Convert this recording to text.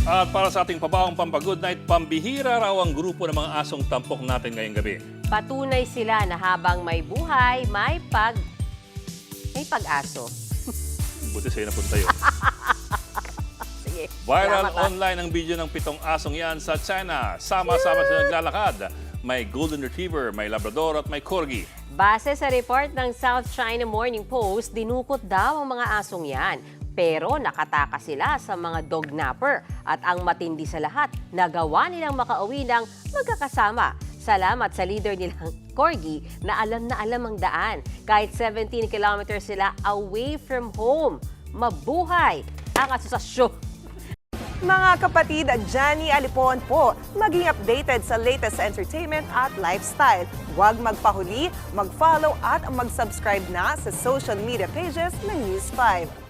At para sa ating pabawang pampagood night, pambihira raw ang grupo ng mga asong tampok natin ngayong gabi. Patunay sila na habang may buhay, may pag-aso. Buti sa'yo napunta yun. Sige. Viral salamat, online ang video ng 7 asong yan sa China. Sama-sama sila naglalakad. May Golden Retriever, may Labrador at may Corgi. Base sa report ng South China Morning Post, dinukot daw ang mga asong yan. Pero nakatakas sila sa mga dog napper. At ang matindi sa lahat, nagawa nilang makauwi ng magkakasama. Salamat sa leader nilang Corgi na alam ang daan. Kahit 17 kilometers sila away from home. Mabuhay ang asosasyon. Mga kapatid, Johnny Alipon po, maging updated sa latest entertainment at lifestyle. Huwag magpahuli, mag-follow at mag-subscribe na sa social media pages ng News 5.